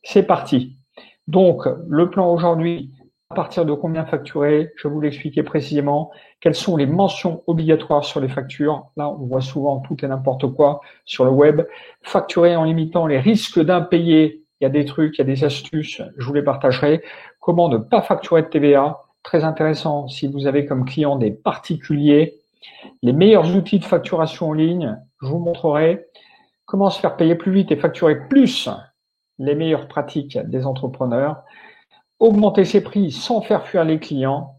C'est parti. Donc, le plan aujourd'hui, à partir de combien facturer, je vais vous l'expliquer précisément. Quelles sont les mentions obligatoires sur les factures? Là, on voit souvent tout et n'importe quoi sur le web. Facturer en limitant les risques d'impayés. Il y a des trucs, il y a des astuces, je vous les partagerai. Comment ne pas facturer de TVA? Très intéressant si vous avez comme client des particuliers. Les meilleurs outils de facturation en ligne, je vous montrerai. Comment se faire payer plus vite et facturer plus? Les meilleures pratiques des entrepreneurs, augmenter ses prix sans faire fuir les clients,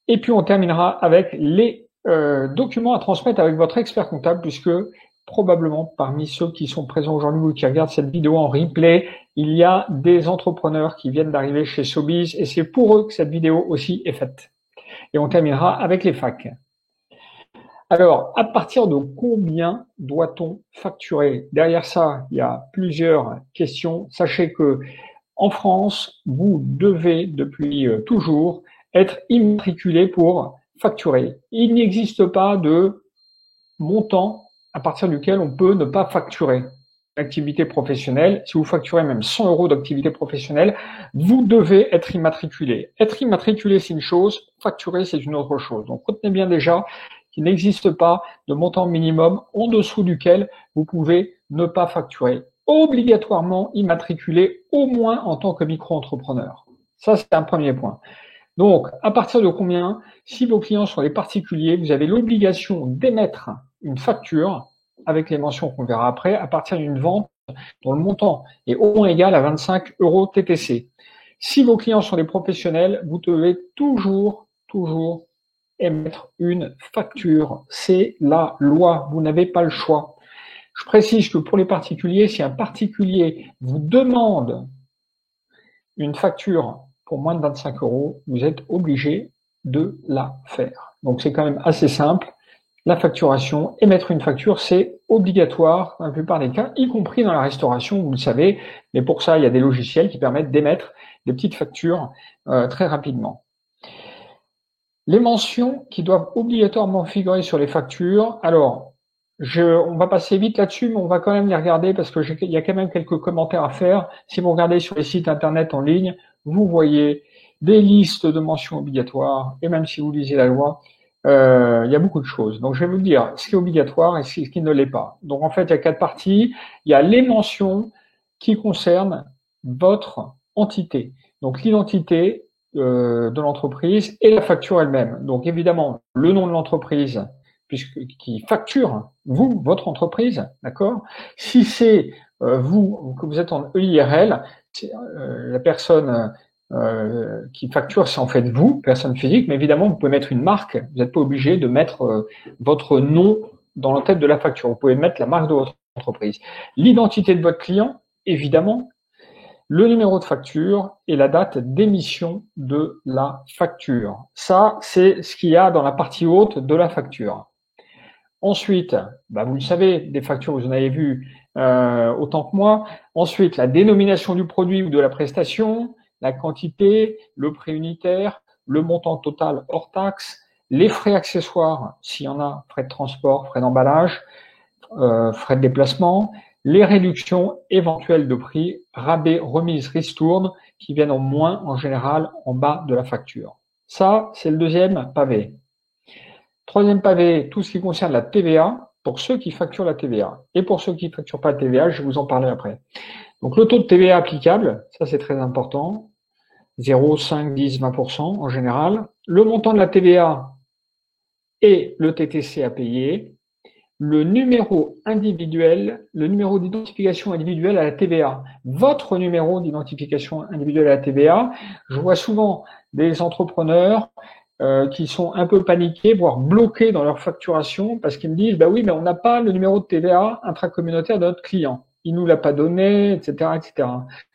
et puis on terminera avec les documents à transmettre avec votre expert comptable, puisque probablement parmi ceux qui sont présents aujourd'hui ou qui regardent cette vidéo en replay, il y a des entrepreneurs qui viennent d'arriver chez Sobiz, et c'est pour eux que cette vidéo aussi est faite. Et on terminera avec les facs. Alors, à partir de combien doit-on facturer? Derrière ça, il y a plusieurs questions. Sachez que en France, vous devez depuis toujours être immatriculé pour facturer. Il n'existe pas de montant à partir duquel on peut ne pas facturer. Activité professionnelle, si vous facturez même 100 € d'activité professionnelle, vous devez être immatriculé. Être immatriculé, c'est une chose, facturer, c'est une autre chose. Donc, retenez bien déjà qu'il n'existe pas de montant minimum en dessous duquel vous pouvez ne pas facturer. Obligatoirement immatriculé, au moins en tant que micro-entrepreneur. Ça, c'est un premier point. Donc, à partir de combien, si vos clients sont des particuliers, vous avez l'obligation d'émettre une facture avec les mentions qu'on verra après, à partir d'une vente dont le montant est au moins égal à 25 € TTC. Si vos clients sont des professionnels, vous devez toujours émettre une facture. C'est la loi. Vous n'avez pas le choix. Je précise que pour les particuliers, si un particulier vous demande une facture pour moins de 25 €, vous êtes obligé de la faire. Donc c'est quand même assez simple. La facturation, émettre une facture, c'est obligatoire dans la plupart des cas, y compris dans la restauration, vous le savez. Mais pour ça, il y a des logiciels qui permettent d'émettre des petites factures très rapidement. Les mentions qui doivent obligatoirement figurer sur les factures. Alors, on va passer vite là-dessus, mais on va quand même les regarder parce que il y a quand même quelques commentaires à faire. Si vous regardez sur les sites internet en ligne, vous voyez des listes de mentions obligatoires, et même si vous lisez la loi, il y a beaucoup de choses. Donc, je vais vous dire ce qui est obligatoire et ce qui ne l'est pas. Donc, en fait, il y a 4 parties. Il y a les mentions qui concernent votre entité. Donc, l'identité de l'entreprise et la facture elle-même. Donc, évidemment, le nom de l'entreprise, qui facture, vous, votre entreprise, d'accord? Si c'est vous, que vous êtes en EIRL, la personne qui facture, c'est en fait vous, personne physique, mais évidemment, vous pouvez mettre une marque. Vous n'êtes pas obligé de mettre votre nom dans la tête de la facture. Vous pouvez mettre la marque de votre entreprise. L'identité de votre client, évidemment, le numéro de facture et la date d'émission de la facture. Ça, c'est ce qu'il y a dans la partie haute de la facture. Ensuite, vous le savez, des factures, vous en avez vu autant que moi. Ensuite, la dénomination du produit ou de la prestation, la quantité, le prix unitaire, le montant total hors taxe, les frais accessoires, s'il y en a, frais de transport, frais d'emballage, frais de déplacement, les réductions éventuelles de prix, rabais, remises, ristournes, qui viennent en moins, en général, en bas de la facture. Ça, c'est le deuxième pavé. Troisième pavé, tout ce qui concerne la TVA, pour ceux qui facturent la TVA. Et pour ceux qui ne facturent pas la TVA, je vais vous en parler après. Donc, le taux de TVA applicable, ça c'est très important, 0, 5, 10, 20% en général. Le montant de la TVA et le TTC à payer. Le numéro individuel, le numéro d'identification individuelle à la TVA. Votre numéro d'identification individuelle à la TVA. Je vois souvent des entrepreneurs qui sont un peu paniqués, voire bloqués dans leur facturation parce qu'ils me disent, oui, mais on n'a pas le numéro de TVA intracommunautaire de notre client. Il nous l'a pas donné, etc., etc.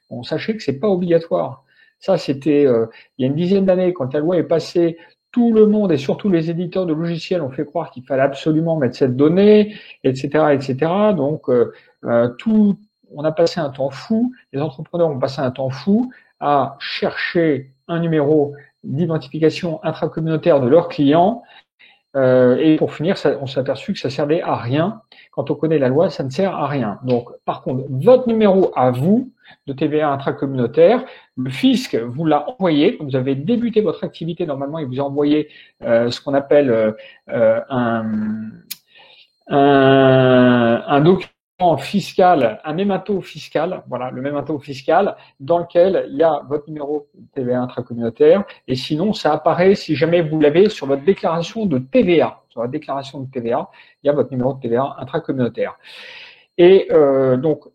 Bon, sachez que c'est pas obligatoire. Ça, c'était il y a une dizaine d'années, quand la loi est passée. Tout le monde et surtout les éditeurs de logiciels ont fait croire qu'il fallait absolument mettre cette donnée, etc., etc. Donc, on a passé un temps fou, les entrepreneurs ont passé un temps fou à chercher un numéro d'identification intracommunautaire de leurs clients. Et pour finir, on s'est aperçu que ça servait à rien. Quand on connaît la loi, ça ne sert à rien. Donc, par contre, votre numéro à vous, de TVA intracommunautaire. Le fisc vous l'a envoyé, quand vous avez débuté votre activité, normalement, il vous a envoyé ce qu'on appelle un document fiscal, un mémento fiscal, voilà, le mémento fiscal, dans lequel il y a votre numéro de TVA intracommunautaire, et sinon, ça apparaît, si jamais vous l'avez, sur votre déclaration de TVA. Sur la déclaration de TVA, il y a votre numéro de TVA intracommunautaire. Et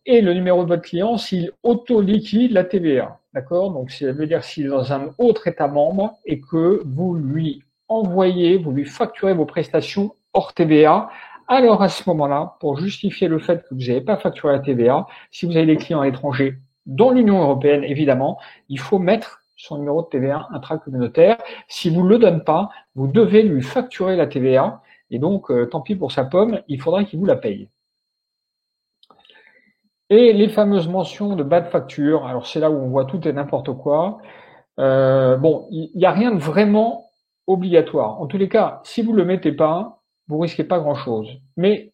et le numéro de votre client s'il auto-liquide la TVA. D'accord? Donc, ça veut dire s'il est dans un autre État membre et que vous lui envoyez, vous lui facturez vos prestations hors TVA. Alors, à ce moment-là, pour justifier le fait que vous n'avez pas facturé la TVA, si vous avez des clients à l'étranger, dans l'Union européenne, évidemment, il faut mettre son numéro de TVA intracommunautaire. Si vous ne le donne pas, vous devez lui facturer la TVA. Et donc, tant pis pour sa pomme, il faudra qu'il vous la paye. Et les fameuses mentions de bas de facture, alors c'est là où on voit tout et n'importe quoi. Bon, il n'y a rien de vraiment obligatoire. En tous les cas, si vous ne le mettez pas, vous risquez pas grand-chose. Mais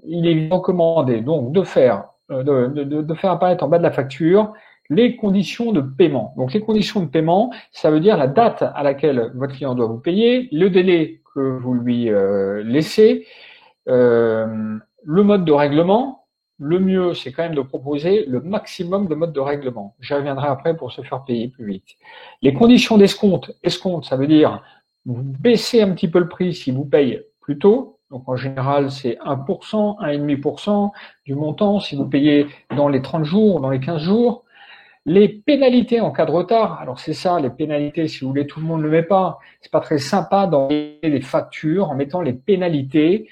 il est recommandé donc de faire apparaître en bas de la facture les conditions de paiement. Donc les conditions de paiement, ça veut dire la date à laquelle votre client doit vous payer, le délai que vous lui laissez, le mode de règlement. Le mieux, c'est quand même de proposer le maximum de modes de règlement. J'y reviendrai après pour se faire payer plus vite. Les conditions d'escompte. Escompte, ça veut dire vous baissez un petit peu le prix si vous payez plus tôt. Donc en général, c'est 1%, 1,5% du montant si vous payez dans les 30 jours, dans les 15 jours. Les pénalités en cas de retard. Alors c'est ça, les pénalités, si vous voulez, tout le monde ne le met pas. C'est pas très sympa d'envoyer des factures en mettant les pénalités.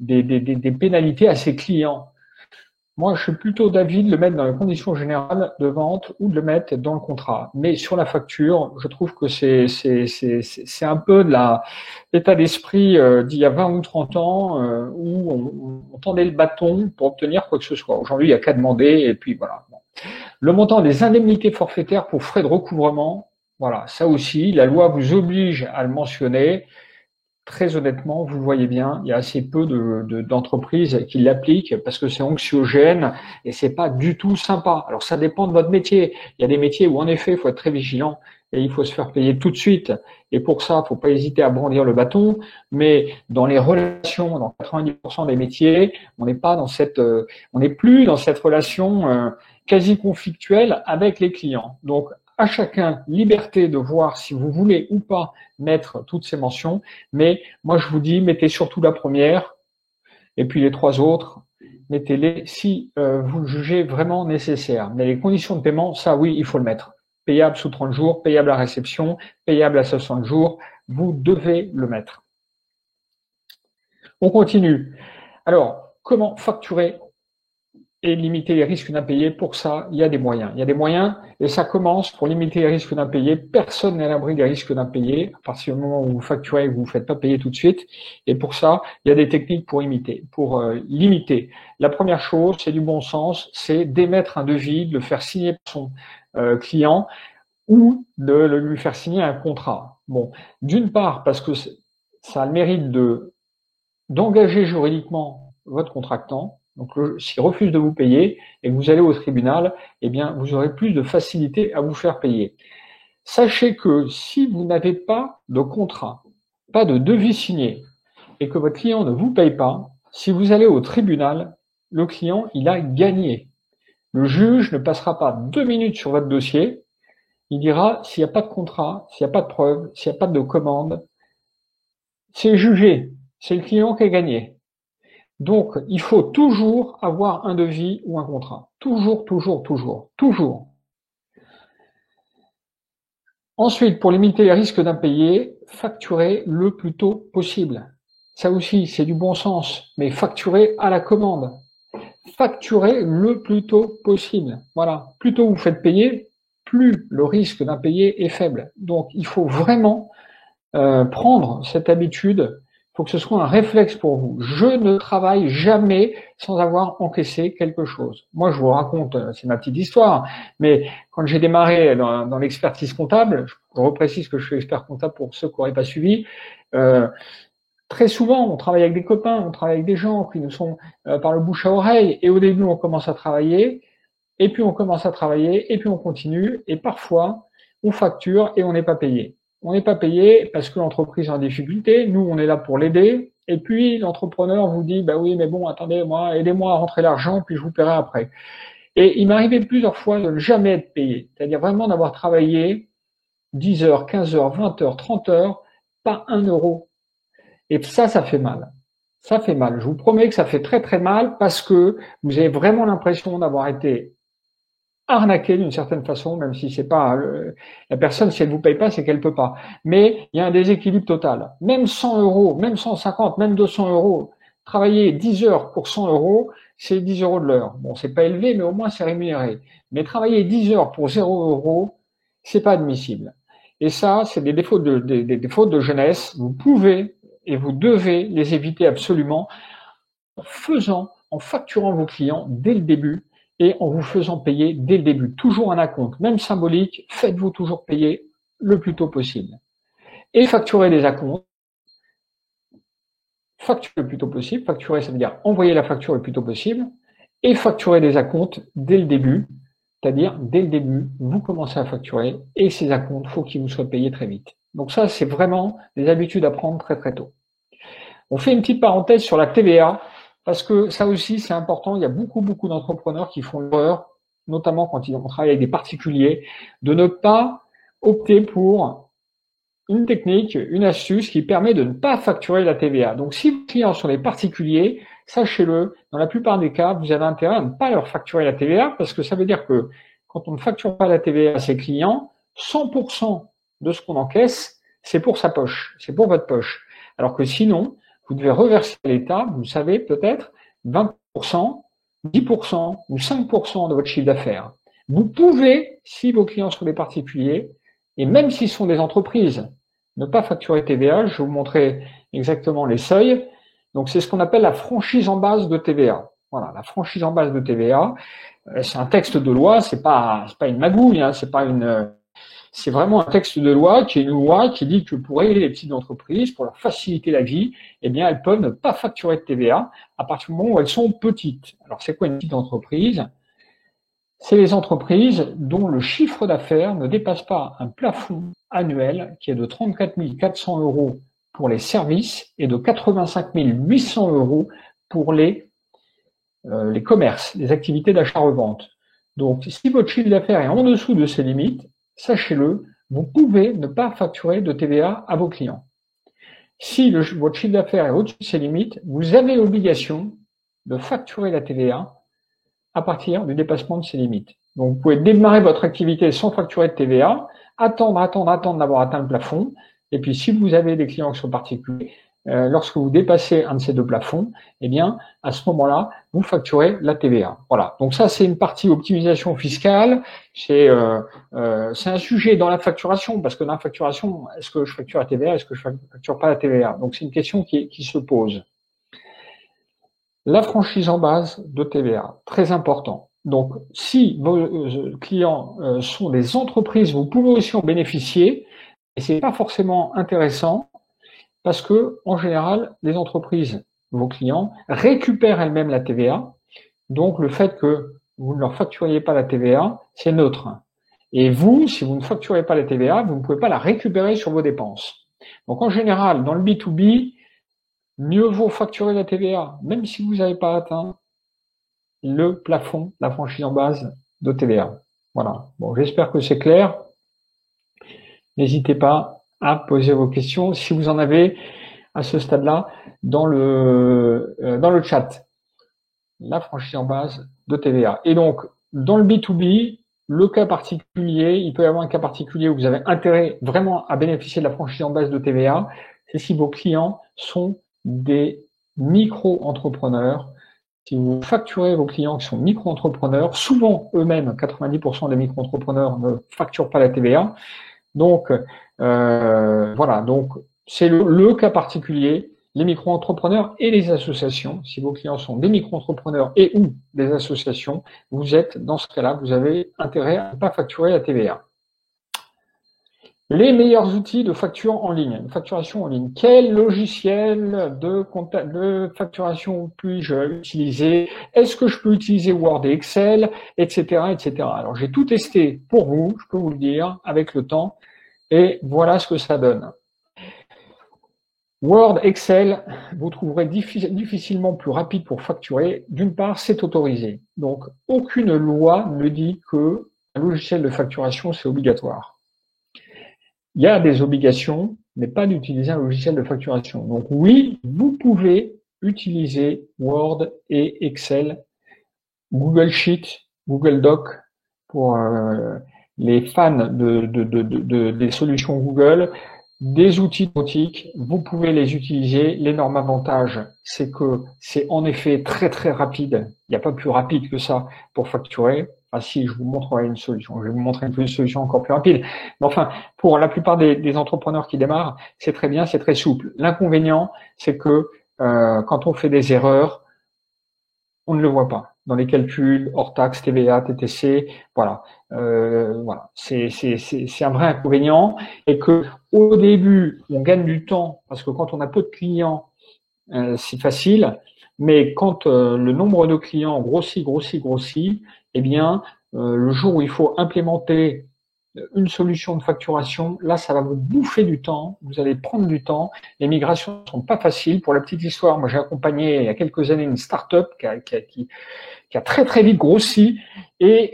Des pénalités à ses clients. Moi, je suis plutôt d'avis de le mettre dans les conditions générales de vente ou de le mettre dans le contrat. Mais sur la facture, je trouve que c'est un peu de l'état d'esprit d'il y a 20 ou 30 ans où on tendait le bâton pour obtenir quoi que ce soit. Aujourd'hui, il n'y a qu'à demander et puis voilà. Bon. Le montant des indemnités forfaitaires pour frais de recouvrement, voilà, ça aussi, la loi vous oblige à le mentionner. Très honnêtement, vous voyez bien, il y a assez peu d'entreprises qui l'appliquent parce que c'est anxiogène et c'est pas du tout sympa. Alors ça dépend de votre métier. Il y a des métiers où en effet, il faut être très vigilant et il faut se faire payer tout de suite. Et pour ça, il faut pas hésiter à brandir le bâton. Mais dans les relations, dans 90% des métiers, on n'est pas dans on n'est plus dans cette relation quasi conflictuelle avec les clients. Donc à chacun liberté de voir si vous voulez ou pas mettre toutes ces mentions, mais moi je vous dis, mettez surtout la première, et puis les trois autres, mettez-les si vous le jugez vraiment nécessaire. Mais les conditions de paiement, ça oui, il faut le mettre. Payable sous 30 jours, payable à réception, payable à 60 jours, vous devez le mettre. On continue. Alors, comment facturer et limiter les risques d'impayés? Pour ça, il y a des moyens. Il y a des moyens et ça commence pour limiter les risques d'impayés. Personne n'est à l'abri des risques d'impayés à partir du moment où vous facturez et que vous ne vous faites pas payer tout de suite. Et pour ça, il y a des techniques pour limiter. La première chose, c'est du bon sens, c'est d'émettre un devis, de le faire signer par son client ou de lui faire signer un contrat. Bon, d'une part, parce que ça a le mérite d'engager juridiquement votre contractant. Donc, s'il refuse de vous payer et que vous allez au tribunal, eh bien, vous aurez plus de facilité à vous faire payer. Sachez que si vous n'avez pas de contrat, pas de devis signé, et que votre client ne vous paye pas, si vous allez au tribunal, le client, il a gagné. Le juge ne passera pas 2 minutes sur votre dossier. Il dira, s'il n'y a pas de contrat, s'il n'y a pas de preuve, s'il n'y a pas de commande, c'est jugé. C'est le client qui a gagné. Donc, il faut toujours avoir un devis ou un contrat. Toujours, toujours, toujours, toujours. Ensuite, pour limiter les risques d'impayés, facturez le plus tôt possible. Ça aussi, c'est du bon sens, mais facturez à la commande. Facturez le plus tôt possible. Voilà. Plus tôt vous faites payer, plus le risque d'impayé est faible. Donc, il faut vraiment prendre cette habitude. Il faut que ce soit un réflexe pour vous. Je ne travaille jamais sans avoir encaissé quelque chose. Moi, je vous raconte, c'est ma petite histoire, mais quand j'ai démarré dans l'expertise comptable, je reprécise que je suis expert comptable pour ceux qui n'auraient pas suivi, très souvent, on travaille avec des copains, on travaille avec des gens qui nous sont par le bouche à oreille, et au début, on commence à travailler, et puis on commence à travailler, et puis on continue, et parfois, on facture et on n'est pas payé. On n'est pas payé parce que l'entreprise est en difficulté, nous, on est là pour l'aider, et puis l'entrepreneur vous dit, bah oui, mais bon, attendez, moi, aidez-moi à rentrer l'argent, puis je vous paierai après. Et il m'est arrivé plusieurs fois de ne jamais être payé, c'est-à-dire vraiment d'avoir travaillé 10 heures, 15 heures, 20 heures, 30 heures, pas 1 euro. Et ça fait mal. Ça fait mal. Je vous promets que ça fait très très mal parce que vous avez vraiment l'impression d'avoir été arnaqué d'une certaine façon, même si c'est pas la personne, si elle vous paye pas, c'est qu'elle peut pas. Mais il y a un déséquilibre total. Même 100 euros, même 150, même 200 euros, travailler 10 heures pour 100 euros, c'est 10 euros de l'heure. Bon, c'est pas élevé, mais au moins c'est rémunéré. Mais travailler 10 heures pour 0 euros, c'est pas admissible. Et ça, c'est des défauts des défauts de jeunesse. Vous pouvez et vous devez les éviter absolument en facturant vos clients dès le début et en vous faisant payer dès le début. Toujours un acompte, même symbolique, faites-vous toujours payer le plus tôt possible. Et facturer des acomptes. Facturer le plus tôt possible. Facturer, ça veut dire envoyer la facture le plus tôt possible. Et facturer des acomptes dès le début. C'est-à-dire, dès le début, vous commencez à facturer et ces acomptes, il faut qu'ils vous soient payés très vite. Donc ça, c'est vraiment des habitudes à prendre très très tôt. On fait une petite parenthèse sur la TVA, parce que ça aussi, c'est important. Il y a beaucoup d'entrepreneurs qui font l'erreur, notamment quand on travaille avec des particuliers, de ne pas opter pour une technique, une astuce qui permet de ne pas facturer la TVA. Donc, si vos clients sont des particuliers, sachez-le, dans la plupart des cas, vous avez intérêt à ne pas leur facturer la TVA, parce que ça veut dire que quand on ne facture pas la TVA à ses clients, 100% de ce qu'on encaisse, c'est pour sa poche, c'est pour votre poche. Alors que sinon, vous devez reverser à l'État, vous le savez peut-être, 20%, 10% ou 5% de votre chiffre d'affaires. Vous pouvez, si vos clients sont des particuliers, et même s'ils sont des entreprises, ne pas facturer TVA. Je vais vous montrer exactement les seuils. Donc, c'est ce qu'on appelle la franchise en base de TVA. Voilà, la franchise en base de TVA. C'est un texte de loi, c'est pas une magouille, hein, c'est vraiment un texte de loi qui est une loi qui dit que pour aider les petites entreprises, pour leur faciliter la vie, eh bien, elles peuvent ne pas facturer de TVA à partir du moment où elles sont petites. Alors, c'est quoi une petite entreprise? C'est les entreprises dont le chiffre d'affaires ne dépasse pas un plafond annuel qui est de 34 400 euros pour les services et de 85 800 euros pour les commerces, les activités d'achat-revente. Donc, si votre chiffre d'affaires est en dessous de ces limites, sachez-le, vous pouvez ne pas facturer de TVA à vos clients. Si votre chiffre d'affaires est au-dessus de ces limites, vous avez l'obligation de facturer la TVA à partir du dépassement de ces limites. Donc, vous pouvez démarrer votre activité sans facturer de TVA, attendre d'avoir atteint le plafond. Et puis, si vous avez des clients qui sont particuliers, lorsque vous dépassez un de ces deux plafonds, eh bien, à ce moment-là, vous facturez la TVA. Voilà. Donc ça, c'est une partie optimisation fiscale. C'est un sujet dans la facturation, parce que dans la facturation, est-ce que je facture la TVA, est-ce que je facture pas la TVA? Donc c'est une question qui se pose. La franchise en base de TVA, très important. Donc, si vos clients sont des entreprises, vous pouvez aussi en bénéficier, et c'est pas forcément intéressant parce que, en général, les entreprises, vos clients, récupèrent elles-mêmes la TVA. Donc, le fait que vous ne leur facturiez pas la TVA, c'est neutre. Et vous, si vous ne facturez pas la TVA, vous ne pouvez pas la récupérer sur vos dépenses. Donc, en général, dans le B2B, mieux vaut facturer la TVA, même si vous n'avez pas atteint le plafond, la franchise en base de TVA. Voilà. Bon, j'espère que c'est clair. N'hésitez pas à poser vos questions si vous en avez à ce stade-là dans le chat. La franchise en base de TVA. Et donc, dans le B2B, le cas particulier, il peut y avoir un cas particulier où vous avez intérêt vraiment à bénéficier de la franchise en base de TVA, c'est si vos clients sont des micro-entrepreneurs. Si vous facturez vos clients qui sont micro-entrepreneurs, souvent eux-mêmes, 90% des micro-entrepreneurs ne facturent pas la TVA. Donc, voilà. Donc, c'est le cas particulier, les micro-entrepreneurs et les associations. Si vos clients sont des micro-entrepreneurs et ou des associations, vous êtes, dans ce cas-là, vous avez intérêt à ne pas facturer la TVA. Les meilleurs outils de facture en ligne, de facturation en ligne. Quel logiciel de facturation puis-je utiliser? Est-ce que je peux utiliser Word et Excel, etc., etc. Alors, j'ai tout testé pour vous, je peux vous le dire, avec le temps, et voilà ce que ça donne. Word, Excel, vous trouverez difficilement plus rapide pour facturer. D'une part, c'est autorisé. Donc, aucune loi ne dit que un logiciel de facturation, c'est obligatoire. Il y a des obligations, mais pas d'utiliser un logiciel de facturation. Donc oui, vous pouvez utiliser Word et Excel, Google Sheet, Google Doc pour les fans des solutions Google, des outils domotiques, vous pouvez les utiliser. L'énorme avantage, c'est que c'est en effet très très rapide. Il n'y a pas plus rapide que ça pour facturer. Ah si, je vous montrerai une solution. Je vais vous montrer une solution encore plus rapide. Mais enfin, pour la plupart des entrepreneurs qui démarrent, c'est très bien, c'est très souple. L'inconvénient, c'est que quand on fait des erreurs, on ne le voit pas dans les calculs hors taxes, TVA, TTC, voilà, voilà, c'est un vrai inconvénient et que au début on gagne du temps parce que quand on a peu de clients, c'est facile, mais quand le nombre de clients grossit, eh bien le jour où il faut implémenter une solution de facturation, là, ça va vous bouffer du temps, vous allez prendre du temps. Les migrations ne sont pas faciles. Pour la petite histoire, moi, j'ai accompagné il y a quelques années une start-up qui a très très vite grossi et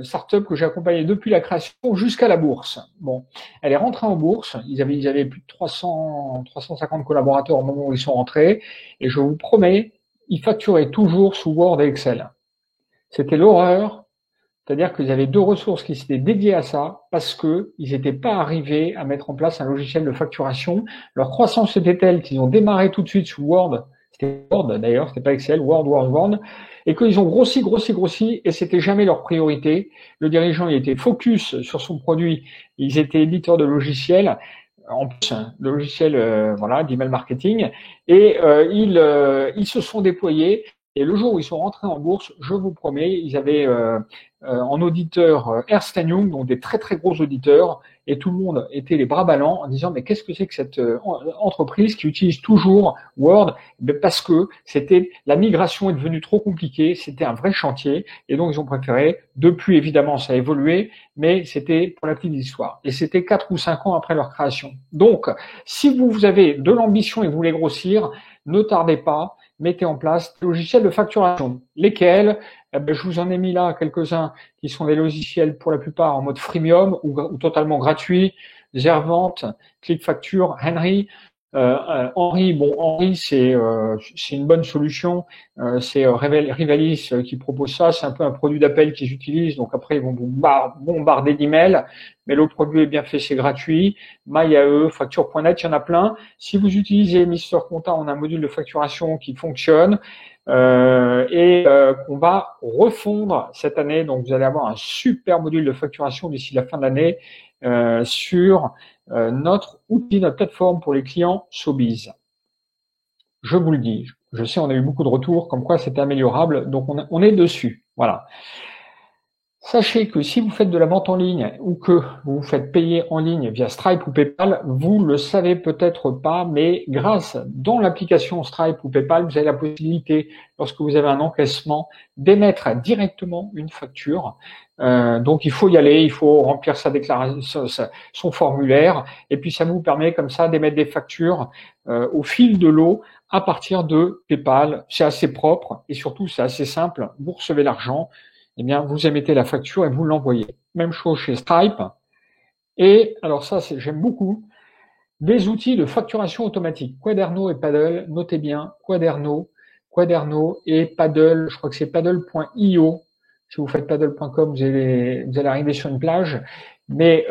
start-up que j'ai accompagné depuis la création jusqu'à la bourse. Bon, elle est rentrée en bourse. Ils avaient plus de 350 collaborateurs au moment où ils sont rentrés. Et je vous promets, ils facturaient toujours sous Word et Excel. C'était l'horreur. C'est-à-dire qu'ils avaient deux ressources qui s'étaient dédiées à ça parce que ils n'étaient pas arrivés à mettre en place un logiciel de facturation. Leur croissance était telle qu'ils ont démarré tout de suite sous Word. C'était Word d'ailleurs, c'était pas Excel, Word. Et qu'ils ont grossi, et c'était jamais leur priorité. Le dirigeant, il était focus sur son produit. Ils étaient éditeurs de logiciels. En plus, de logiciels, voilà, d'email marketing. Et ils se sont déployés. Et le jour où ils sont rentrés en bourse, je vous promets, ils avaient en auditeur Ernst Young, donc des très très gros auditeurs, et tout le monde était les bras ballants en disant mais qu'est-ce que c'est que cette entreprise qui utilise toujours Word? Parce que la migration est devenue trop compliquée, c'était un vrai chantier, et donc ils ont préféré. Depuis évidemment ça a évolué, mais c'était pour la petite histoire. Et c'était 4 ou 5 ans après leur création. Donc si vous avez de l'ambition et vous voulez grossir, ne tardez pas. Mettez en place des logiciels de facturation. Lesquels? Je vous en ai mis là quelques-uns qui sont des logiciels pour la plupart en mode freemium ou totalement gratuits. Zervante, ClickFacture, Henry. Henry, c'est une bonne solution. C'est Rivalis qui propose ça. C'est un peu un produit d'appel qu'ils utilisent. Donc après, ils vont vous bombarder d'emails. Mais le produit est bien fait, c'est gratuit. MyAE, Facture.net, il y en a plein. Si vous utilisez Mister Compta, on a un module de facturation qui fonctionne et qu'on va refondre cette année. Donc vous allez avoir un super module de facturation d'ici la fin de l'année sur notre outil, notre plateforme pour les clients Sobiz. Je vous le dis, je sais, on a eu beaucoup de retours comme quoi c'était améliorable, donc on est dessus. Voilà. Sachez que si vous faites de la vente en ligne ou que vous vous faites payer en ligne via Stripe ou PayPal, vous le savez peut-être pas, mais grâce dans l'application Stripe ou PayPal, vous avez la possibilité, lorsque vous avez un encaissement, d'émettre directement une facture. Donc il faut y aller, il faut remplir sa déclaration, son formulaire, et puis ça vous permet comme ça d'émettre des factures au fil de l'eau à partir de PayPal. C'est assez propre et surtout c'est assez simple. Vous recevez l'argent. Eh bien, vous émettez la facture et vous l'envoyez. Même chose chez Stripe. Et alors ça, j'aime beaucoup, des outils de facturation automatique. Quaderno et Paddle, notez bien, Quaderno et Paddle, je crois que c'est paddle.io. Si vous faites paddle.com, vous allez arriver sur une plage. Mais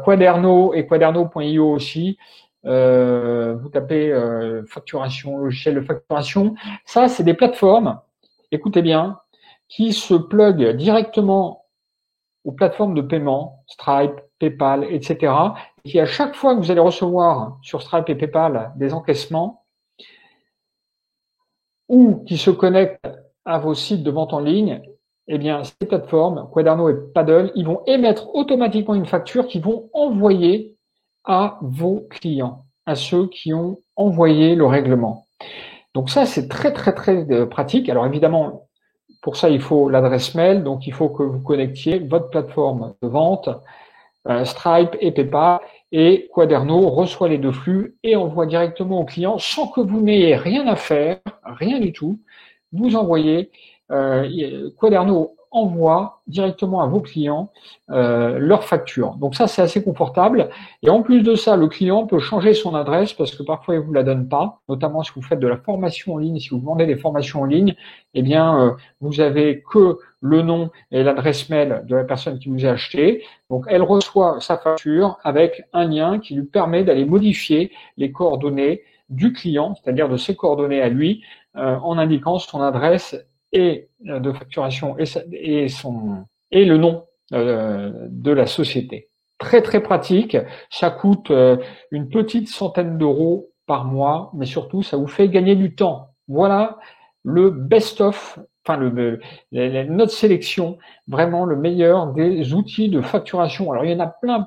Quaderno et Quaderno.io aussi, vous tapez facturation, logiciel de facturation. Ça, c'est des plateformes, écoutez bien, qui se plug directement aux plateformes de paiement, Stripe, PayPal, etc., et qui à chaque fois que vous allez recevoir sur Stripe et PayPal des encaissements, ou qui se connectent à vos sites de vente en ligne, eh bien, ces plateformes, Quaderno et Paddle, ils vont émettre automatiquement une facture qu'ils vont envoyer à vos clients, à ceux qui ont envoyé le règlement. Donc ça, c'est très, très, très pratique. Alors évidemment, pour ça, il faut l'adresse mail. Donc, il faut que vous connectiez votre plateforme de vente, Stripe et PayPal, et Quaderno reçoit les deux flux et envoie directement au client sans que vous n'ayez rien à faire, rien du tout. Vous envoyez, Quaderno envoie directement à vos clients leur facture. Donc ça, c'est assez confortable. Et en plus de ça, le client peut changer son adresse parce que parfois, il vous la donne pas, notamment si vous faites de la formation en ligne, si vous vendez des formations en ligne, eh bien, vous avez que le nom et l'adresse mail de la personne qui vous a acheté. Donc, elle reçoit sa facture avec un lien qui lui permet d'aller modifier les coordonnées du client, c'est-à-dire de ses coordonnées à lui, en indiquant son adresse et de facturation et le nom de la société. Très très pratique, ça coûte une petite centaine d'euros par mois, mais surtout ça vous fait gagner du temps. Voilà le best-of, enfin notre sélection, vraiment le meilleur des outils de facturation. Alors il y en a plein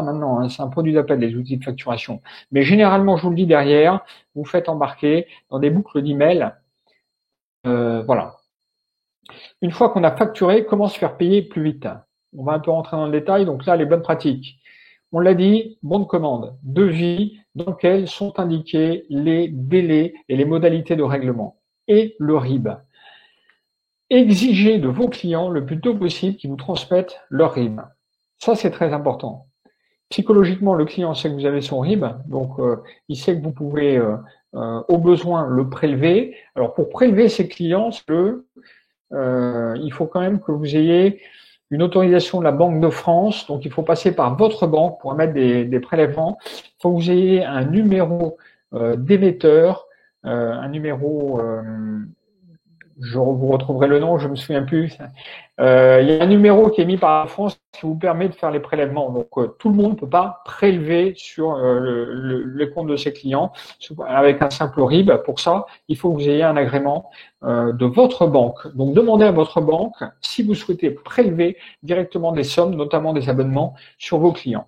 maintenant, hein, c'est un produit d'appel les outils de facturation. Mais généralement, je vous le dis derrière, vous faites embarquer dans des boucles d'email. Voilà. Une fois qu'on a facturé, comment se faire payer plus vite? On va un peu rentrer dans le détail. Donc là, les bonnes pratiques. On l'a dit, bon de commande, devis dans lequel sont indiqués les délais et les modalités de règlement et le RIB. Exigez de vos clients le plus tôt possible qu'ils vous transmettent leur RIB. Ça, c'est très important. Psychologiquement, le client sait que vous avez son RIB, donc il sait que vous pouvez, au besoin, le prélever. Alors, pour prélever ses clients, il faut quand même que vous ayez une autorisation de la Banque de France, donc il faut passer par votre banque pour émettre des prélèvements. Il faut que vous ayez un numéro d'émetteur, un numéro, je vous retrouverai le nom, je me souviens plus. Il y a un numéro qui est mis par la France qui vous permet de faire les prélèvements. Donc tout le monde ne peut pas prélever sur les comptes de ses clients avec un simple RIB. Pour ça, il faut que vous ayez un agrément de votre banque. Donc demandez à votre banque si vous souhaitez prélever directement des sommes, notamment des abonnements, sur vos clients.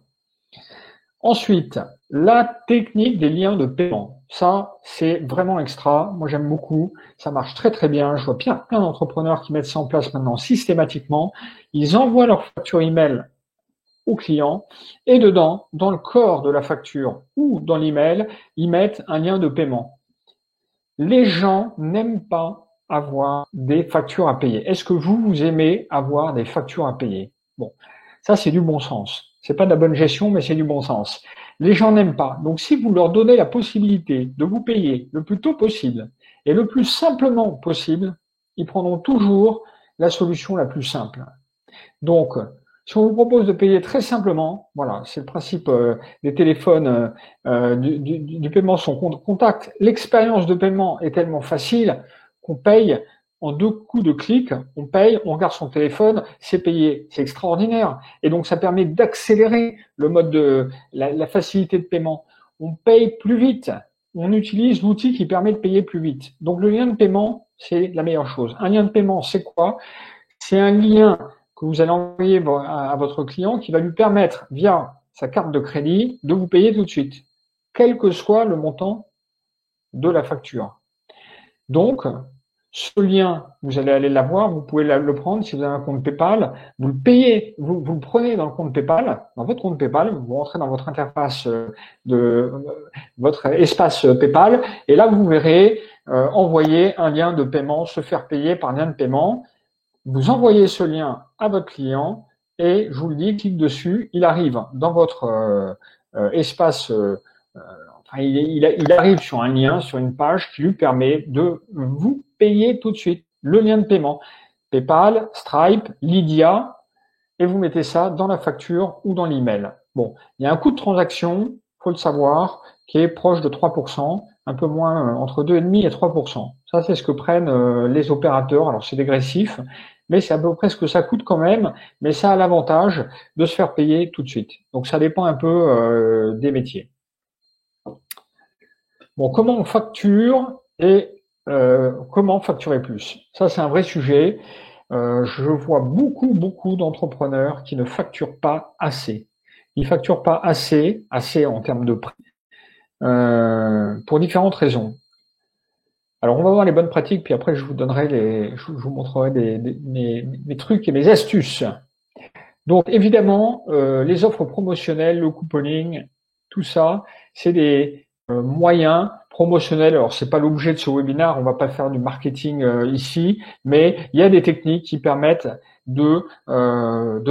Ensuite, la technique des liens de paiement. Ça, c'est vraiment extra. Moi, j'aime beaucoup. Ça marche très, très bien. Je vois plein d'entrepreneurs qui mettent ça en place maintenant systématiquement. Ils envoient leur facture email au client et dedans, dans le corps de la facture ou dans l'email, ils mettent un lien de paiement. Les gens n'aiment pas avoir des factures à payer. Est-ce que vous aimez avoir des factures à payer? Bon, ça, c'est du bon sens. C'est pas de la bonne gestion, mais c'est du bon sens. Les gens n'aiment pas. Donc, si vous leur donnez la possibilité de vous payer le plus tôt possible et le plus simplement possible, ils prendront toujours la solution la plus simple. Donc, si on vous propose de payer très simplement, voilà, c'est le principe des téléphones du paiement sans contact. L'expérience de paiement est tellement facile qu'on paye en 2 coups de clic, on paye, on regarde son téléphone, c'est payé, c'est extraordinaire. Et donc ça permet d'accélérer le mode de la facilité de paiement. On paye plus vite, on utilise l'outil qui permet de payer plus vite. Donc le lien de paiement, c'est la meilleure chose. Un lien de paiement, c'est quoi? C'est un lien que vous allez envoyer à votre client qui va lui permettre, via sa carte de crédit, de vous payer tout de suite, quel que soit le montant de la facture. Donc, ce lien, vous allez aller l'avoir, vous pouvez le prendre si vous avez un compte PayPal, vous le payez, vous le prenez dans le compte PayPal, dans votre compte PayPal, vous rentrez dans votre interface votre espace PayPal, et là vous verrez envoyer un lien de paiement, se faire payer par lien de paiement. Vous envoyez ce lien à votre client et je vous le dis, clique dessus, il arrive dans votre espace, il arrive sur un lien, sur une page qui lui permet de vous payer tout de suite. Le lien de paiement, PayPal, Stripe, Lydia, et vous mettez ça dans la facture ou dans l'email. Bon, il y a un coût de transaction, faut le savoir, qui est proche de 3%, un peu moins, entre 2,5 et 3%. Ça, c'est ce que prennent les opérateurs. Alors, c'est dégressif, mais c'est à peu près ce que ça coûte quand même, mais ça a l'avantage de se faire payer tout de suite. Donc, ça dépend un peu des métiers. Bon, comment on facture et comment facturer plus? Ça, c'est un vrai sujet. je vois beaucoup d'entrepreneurs qui ne facturent pas assez. Ils facturent pas assez en termes de prix, pour différentes raisons. Alors, on va voir les bonnes pratiques, puis après, je vous montrerai mes trucs et mes astuces. Donc, évidemment, les offres promotionnelles, le couponing, tout ça, c'est des moyens promotionnels. Alors, c'est pas l'objet de ce webinaire, on va pas faire du marketing ici, mais il y a des techniques qui permettent de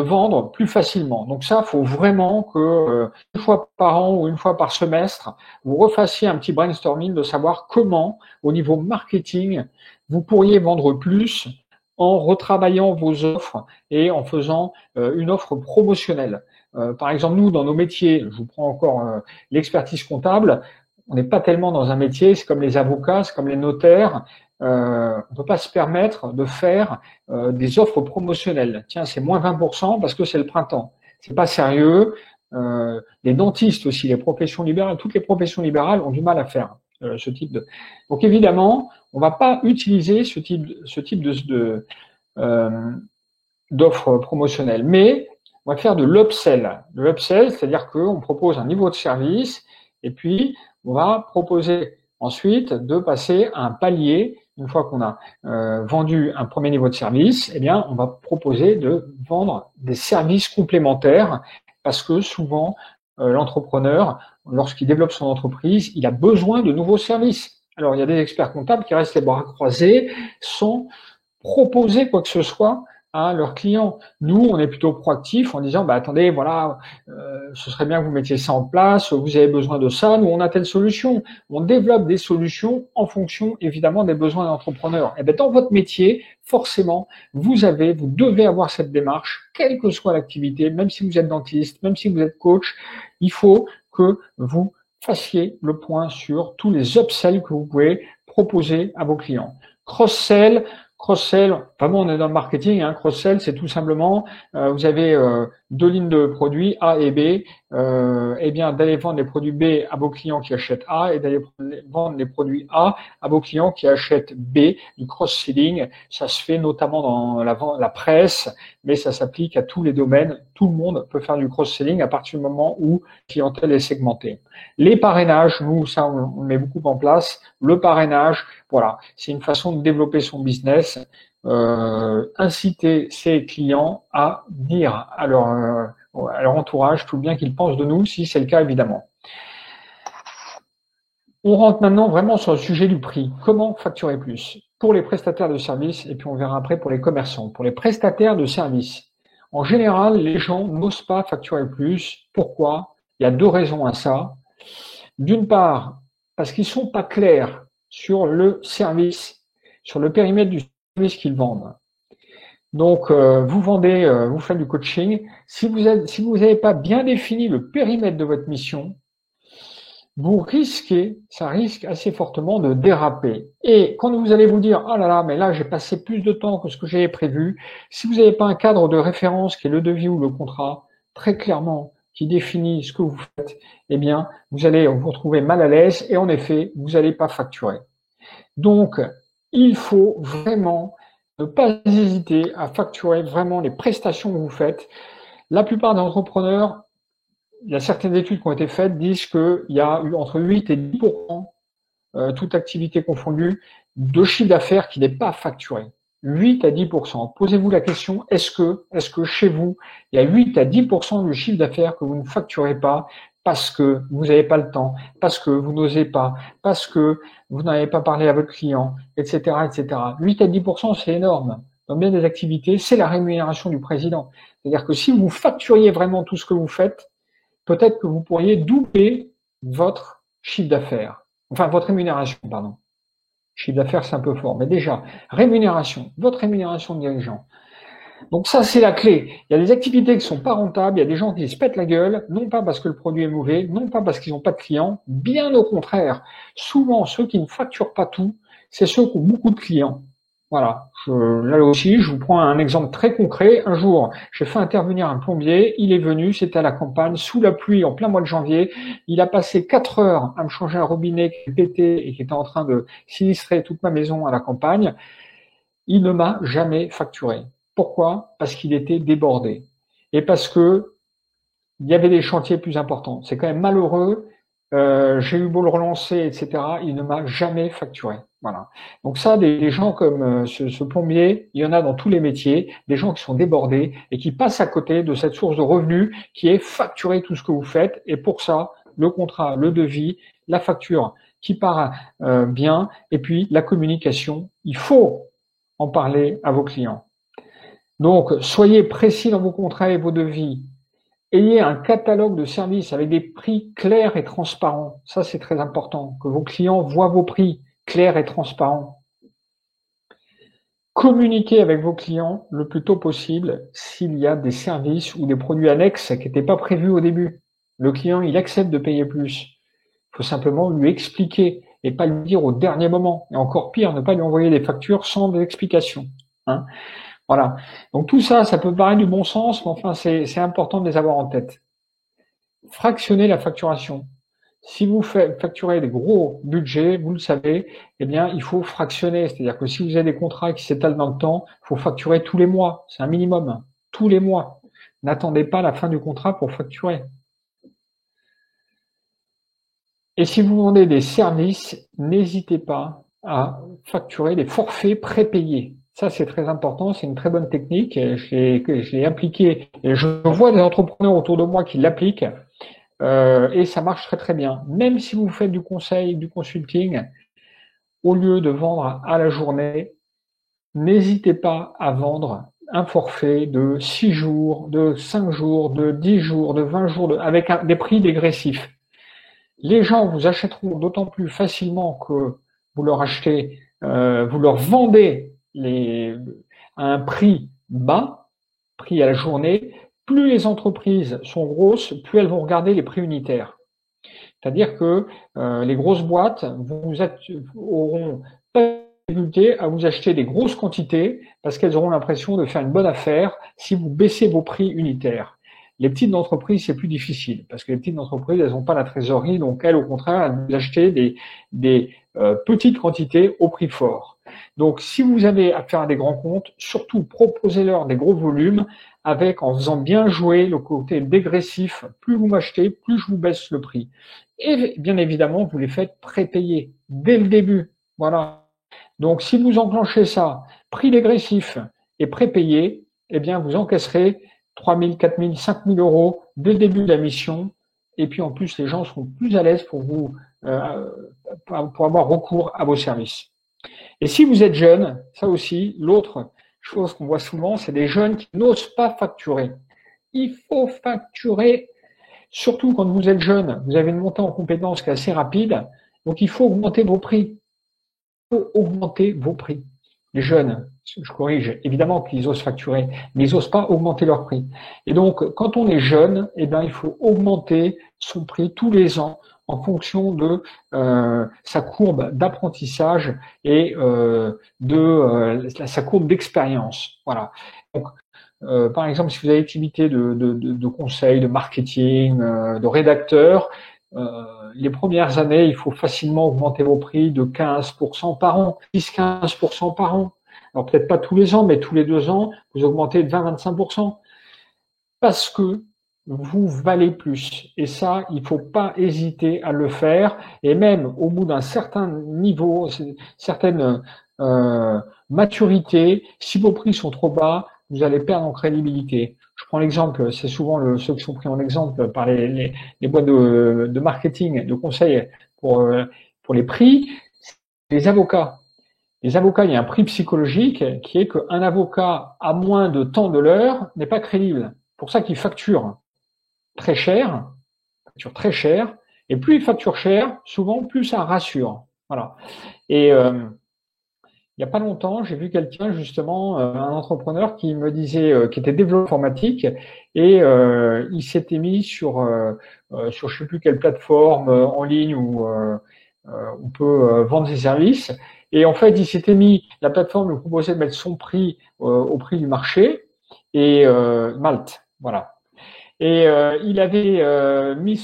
vendre plus facilement. Donc ça, faut vraiment que une fois par an ou une fois par semestre, vous refassiez un petit brainstorming de savoir comment, au niveau marketing, vous pourriez vendre plus en retravaillant vos offres et en faisant une offre promotionnelle. Par exemple, nous, dans nos métiers, je vous prends encore l'expertise comptable, on n'est pas tellement dans un métier, c'est comme les avocats, c'est comme les notaires, on ne peut pas se permettre de faire des offres promotionnelles. Tiens, c'est moins 20% parce que c'est le printemps. C'est pas sérieux. Les dentistes aussi, les professions libérales, toutes les professions libérales ont du mal à faire ce type de. Donc évidemment, on va pas utiliser ce type d'offres promotionnelles, mais on va faire de l'upsell. De l'upsell, c'est-à-dire qu'on propose un niveau de service et puis on va proposer ensuite de passer à un palier. Une fois qu'on a vendu un premier niveau de service, eh bien, on va proposer de vendre des services complémentaires parce que souvent, l'entrepreneur, lorsqu'il développe son entreprise, il a besoin de nouveaux services. Alors, il y a des experts comptables qui restent les bras croisés sans proposer quoi que ce soit à leurs clients. Nous, on est plutôt proactifs en disant, attendez, voilà, ce serait bien que vous mettiez ça en place, vous avez besoin de ça, nous, on a telle solution. On développe des solutions en fonction, évidemment, des besoins des entrepreneurs. Et bien, dans votre métier, forcément, vous devez avoir cette démarche, quelle que soit l'activité, même si vous êtes dentiste, même si vous êtes coach, il faut que vous fassiez le point sur tous les upsells que vous pouvez proposer à vos clients. Cross-sell, vraiment on est dans le marketing, cross-sell c'est tout simplement, vous avez deux lignes de produits A et B, eh bien d'aller vendre les produits B à vos clients qui achètent A et d'aller vendre les produits A à vos clients qui achètent B, du cross-selling, ça se fait notamment dans la presse, mais ça s'applique à tous les domaines, tout le monde peut faire du cross-selling à partir du moment où la clientèle est segmentée. Les parrainages, nous ça on met beaucoup en place, le parrainage, voilà, c'est une façon de développer son business, inciter ses clients à dire à leur entourage tout le bien qu'ils pensent de nous, si c'est le cas évidemment. On rentre maintenant vraiment sur le sujet du prix. Comment facturer plus pour les prestataires de services et puis on verra après pour les commerçants. Pour les prestataires de services, en général, les gens n'osent pas facturer plus. Pourquoi? Il y a deux raisons à ça. D'une part, parce qu'ils sont pas clairs sur le service, sur le périmètre du service qu'ils vendent. Donc, vous faites du coaching. Si vous n'avez pas bien défini le périmètre de votre mission, ça risque assez fortement de déraper. Et quand vous allez vous dire, oh là là, mais là, j'ai passé plus de temps que ce que j'avais prévu, si vous n'avez pas un cadre de référence qui est le devis ou le contrat, très clairement, qui définit ce que vous faites, eh bien, vous allez vous retrouver mal à l'aise et en effet, vous n'allez pas facturer. Donc, il faut vraiment ne pas hésiter à facturer vraiment les prestations que vous faites. La plupart des entrepreneurs, il y a certaines études qui ont été faites, disent qu'il y a eu entre 8 et 10%, toute activité confondue, de chiffre d'affaires qui n'est pas facturé. 8 à 10%. Posez-vous la question, est-ce que chez vous, il y a 8 à 10% du chiffre d'affaires que vous ne facturez pas parce que vous n'avez pas le temps, parce que vous n'osez pas, parce que vous n'avez pas parlé à votre client, etc., etc. 8 à 10%, c'est énorme. Dans bien des activités, c'est la rémunération du président. C'est-à-dire que si vous facturiez vraiment tout ce que vous faites, peut-être que vous pourriez doubler votre chiffre d'affaires. Enfin, votre rémunération, pardon. Chiffre d'affaires, c'est un peu fort, mais déjà, votre rémunération de dirigeant. Donc ça, c'est la clé. Il y a des activités qui sont pas rentables, il y a des gens qui se pètent la gueule, non pas parce que le produit est mauvais, non pas parce qu'ils n'ont pas de clients, bien au contraire. Souvent, ceux qui ne facturent pas tout, c'est ceux qui ont beaucoup de clients. Voilà. Là aussi, je vous prends un exemple très concret. Un jour, j'ai fait intervenir un plombier. Il est venu, c'était à la campagne, sous la pluie, en plein mois de janvier. Il a passé 4 heures à me changer un robinet qui était pété et qui était en train de sinistrer toute ma maison à la campagne. il ne m'a jamais facturé. Pourquoi? Parce qu'il était débordé. Et parce que il y avait des chantiers plus importants. C'est quand même malheureux. J'ai eu beau le relancer, etc. Il ne m'a jamais facturé. Voilà. Donc ça, des gens comme ce plombier, il y en a dans tous les métiers, des gens qui sont débordés et qui passent à côté de cette source de revenus qui est facturer tout ce que vous faites. Et pour ça, le contrat, le devis, la facture qui part bien, et puis la communication. Il faut en parler à vos clients. Donc, soyez précis dans vos contrats et vos devis. Ayez un catalogue de services avec des prix clairs et transparents. Ça, c'est très important, que vos clients voient vos prix clairs et transparents. Communiquez avec vos clients le plus tôt possible s'il y a des services ou des produits annexes qui n'étaient pas prévus au début. Le client, il accepte de payer plus. Il faut simplement lui expliquer et pas lui dire au dernier moment. Et encore pire, ne pas lui envoyer des factures sans des explications. Hein. Voilà. Donc tout ça, ça peut paraître du bon sens, mais enfin, c'est important de les avoir en tête. Fractionnez la facturation. Si vous facturez des gros budgets, vous le savez, eh bien, il faut fractionner. C'est-à-dire que si vous avez des contrats qui s'étalent dans le temps, il faut facturer tous les mois. C'est un minimum. Tous les mois. N'attendez pas la fin du contrat pour facturer. Et si vous vendez des services, n'hésitez pas à facturer des forfaits prépayés. Ça, c'est très important, c'est une très bonne technique. Je l'ai appliquée et je vois des entrepreneurs autour de moi qui l'appliquent et ça marche très très bien. Même si vous faites du conseil, du consulting, au lieu de vendre à la journée, n'hésitez pas à vendre un forfait de 6 jours, de 5 jours, de 10 jours, de 20 jours, avec des prix dégressifs. Les gens vous achèteront d'autant plus facilement que vous leur achetez, vous leur vendez à un prix bas, prix à la journée. Plus les entreprises sont grosses, plus elles vont regarder les prix unitaires. C'est-à-dire que les grosses boîtes auront pas de difficulté à vous acheter des grosses quantités parce qu'elles auront l'impression de faire une bonne affaire si vous baissez vos prix unitaires. Les petites entreprises, c'est plus difficile parce que les petites entreprises, elles n'ont pas la trésorerie, donc elles, au contraire, elles vous achetez des petites quantités au prix fort. Donc, si vous avez affaire à des grands comptes, surtout proposez-leur des gros volumes en faisant bien jouer le côté dégressif. Plus vous m'achetez, plus je vous baisse le prix. Et bien évidemment, vous les faites prépayer dès le début. Voilà. Donc, si vous enclenchez ça, prix dégressif et prépayé, eh bien, vous encaisserez 3 000, 4 000, 5 000 euros dès le début de la mission. Et puis, en plus, les gens seront plus à l'aise pour avoir recours à vos services. Et si vous êtes jeune, ça aussi, l'autre chose qu'on voit souvent, c'est des jeunes qui n'osent pas facturer. Il faut facturer, surtout quand vous êtes jeune, vous avez une montée en compétences qui est assez rapide, donc il faut augmenter vos prix. Il faut augmenter vos prix. Les jeunes, je corrige, évidemment qu'ils osent facturer, mais ils n'osent pas augmenter leur prix. Et donc, quand on est jeune, eh bien, il faut augmenter son prix tous les ans en fonction de sa courbe d'apprentissage et sa courbe d'expérience. Voilà. Donc, par exemple, si vous avez une activité de conseil, de marketing, de rédacteur, les premières années, il faut facilement augmenter vos prix de 15% par an, 10-15% par an. Alors peut-être pas tous les ans, mais tous les 2 ans, vous augmentez de 20-25%. Parce que vous valez plus. Et ça, il faut pas hésiter à le faire. Et même au bout d'un certain niveau, certaine maturité, si vos prix sont trop bas, vous allez perdre en crédibilité. Je prends l'exemple, c'est souvent ceux qui sont pris en exemple par les boîtes de marketing, de conseil pour les prix, les avocats. Les avocats, il y a un prix psychologique qui est qu'un avocat à moins de temps de l'heure n'est pas crédible. C'est pour ça qu'il facture très cher, et plus il facture cher, souvent plus ça rassure. Voilà. Et il n'y a pas longtemps, j'ai vu quelqu'un, justement, un entrepreneur qui me disait, qui était développeur informatique, et il s'était mis sur je sais plus quelle plateforme en ligne où on peut vendre ses services. Et en fait, il s'était mis, la plateforme lui proposait de mettre son prix au prix du marché, et Malte, voilà. Et il avait mis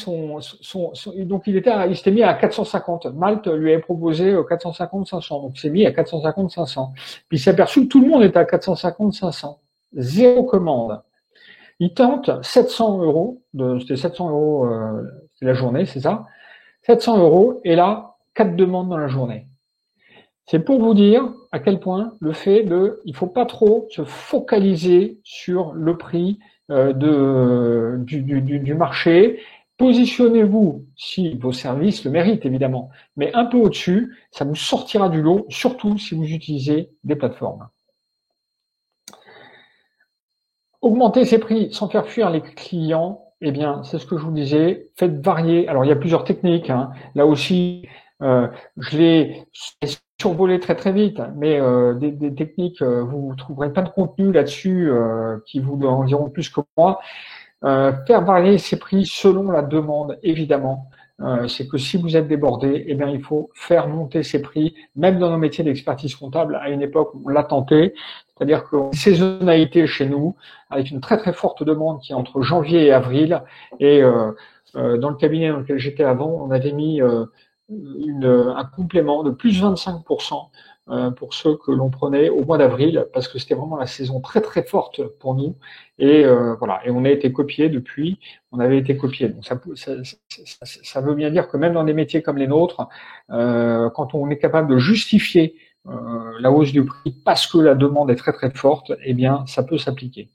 donc il s'était mis à 450. Malte lui avait proposé 450-500. Donc il s'est mis à 450-500. Puis il s'est aperçu que tout le monde était à 450-500. Zéro commande. Il tente 700 euros. C'était 700 euros la journée, c'est ça. 700 euros. Et là, 4 demandes dans la journée. C'est pour vous dire à quel point le fait il faut pas trop se focaliser sur le prix du marché. Positionnez-vous si vos services le méritent évidemment, mais un peu au-dessus, ça vous sortira du lot, surtout si vous utilisez des plateformes. Augmenter ses prix sans faire fuir les clients, eh bien, c'est ce que je vous disais. Faites varier. Alors, il y a plusieurs techniques. Hein. Là aussi, je l'ai survolé très très vite, mais des techniques, vous trouverez plein de contenu là-dessus qui vous en diront plus que moi. Faire varier ses prix selon la demande, évidemment. C'est que si vous êtes débordé, eh bien, il faut faire monter ses prix, même dans nos métiers d'expertise comptable. À une époque, on l'a tenté, c'est-à-dire qu'une saisonnalité chez nous, avec une très très forte demande qui est entre janvier et avril. Et dans le cabinet dans lequel j'étais avant, on avait mis un complément de plus 25% pour ceux que l'on prenait au mois d'avril, parce que c'était vraiment la saison très très forte pour nous. Et voilà. Et on a été copié depuis. On avait été copié. Donc ça veut bien dire que même dans des métiers comme les nôtres, quand on est capable de justifier la hausse du prix parce que la demande est très très forte, eh bien ça peut s'appliquer.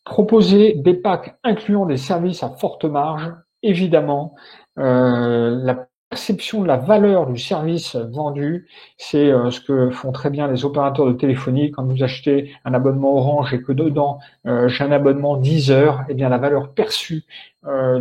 Proposer des packs incluant des services à forte marge, évidemment. La perception de la valeur du service vendu, c'est ce que font très bien les opérateurs de téléphonie. Quand vous achetez un abonnement Orange et que dedans j'ai un abonnement 10 heures, eh bien la valeur perçue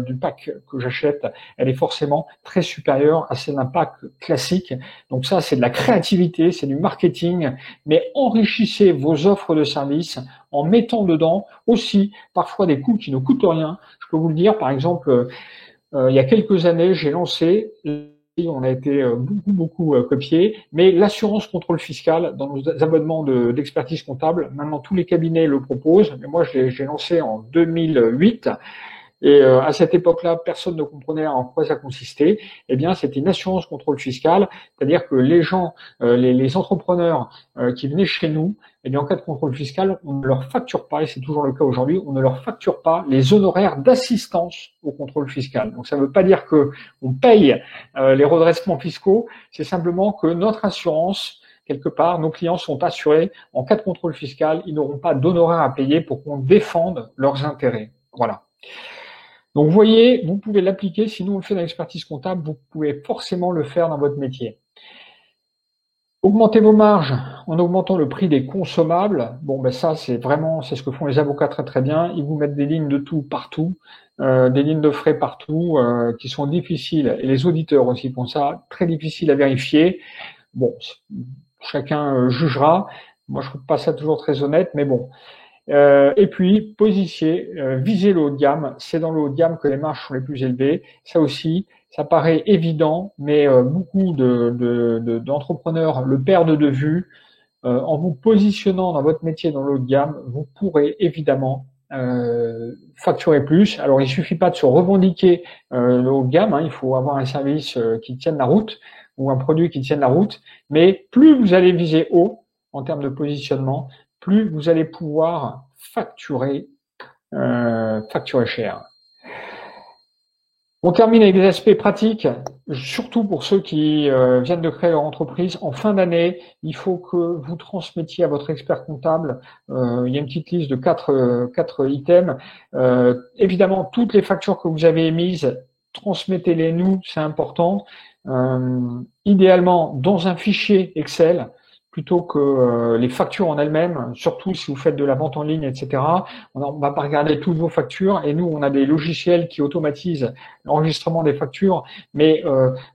du pack que j'achète, elle est forcément très supérieure à celle d'un pack classique. Donc ça, c'est de la créativité, c'est du marketing, mais enrichissez vos offres de services en mettant dedans aussi parfois des coûts qui ne coûtent rien. Je peux vous le dire, par exemple, il y a quelques années, j'ai lancé, on a été beaucoup copié, mais l'assurance contrôle fiscal dans nos abonnements d'expertise comptable, maintenant tous les cabinets le proposent, mais moi j'ai lancé en 2008. Et à cette époque-là, personne ne comprenait en quoi ça consistait. Eh bien, c'était une assurance contrôle fiscal, c'est-à-dire que les gens, les entrepreneurs qui venaient chez nous, eh bien, en cas de contrôle fiscal, on ne leur facture pas, et c'est toujours le cas aujourd'hui, on ne leur facture pas les honoraires d'assistance au contrôle fiscal. Donc, ça ne veut pas dire que on paye les redressements fiscaux, c'est simplement que notre assurance quelque part, nos clients sont assurés en cas de contrôle fiscal, ils n'auront pas d'honoraires à payer pour qu'on défende leurs intérêts. Voilà. Donc, vous voyez, vous pouvez l'appliquer. Si nous, on le fait dans l'expertise comptable, vous pouvez forcément le faire dans votre métier. Augmentez vos marges en augmentant le prix des consommables. Bon, ben ça, c'est ce que font les avocats très très bien. Ils vous mettent des lignes de tout partout, des lignes de frais partout, qui sont difficiles. Et les auditeurs aussi font ça, très difficile à vérifier. Bon, chacun jugera. Moi, je trouve pas ça toujours très honnête, mais bon. Et puis, viser le haut de gamme. C'est dans le haut de gamme que les marges sont les plus élevées. Ça aussi, ça paraît évident, mais beaucoup d'entrepreneurs le perdent de vue. En vous positionnant dans votre métier dans le haut de gamme, vous pourrez évidemment facturer plus. Alors, il suffit pas de se revendiquer le haut de gamme. Hein. Il faut avoir un service qui tienne la route ou un produit qui tienne la route. Mais plus vous allez viser haut en termes de positionnement, plus vous allez pouvoir facturer cher. On termine avec des aspects pratiques, surtout pour ceux qui viennent de créer leur entreprise. En fin d'année, il faut que vous transmettiez à votre expert comptable, il y a une petite liste de quatre items. Évidemment, toutes les factures que vous avez émises, transmettez-les nous, c'est important. Idéalement, dans un fichier Excel, plutôt que les factures en elles-mêmes, surtout si vous faites de la vente en ligne, etc. On va pas regarder toutes vos factures, et nous, on a des logiciels qui automatisent l'enregistrement des factures, mais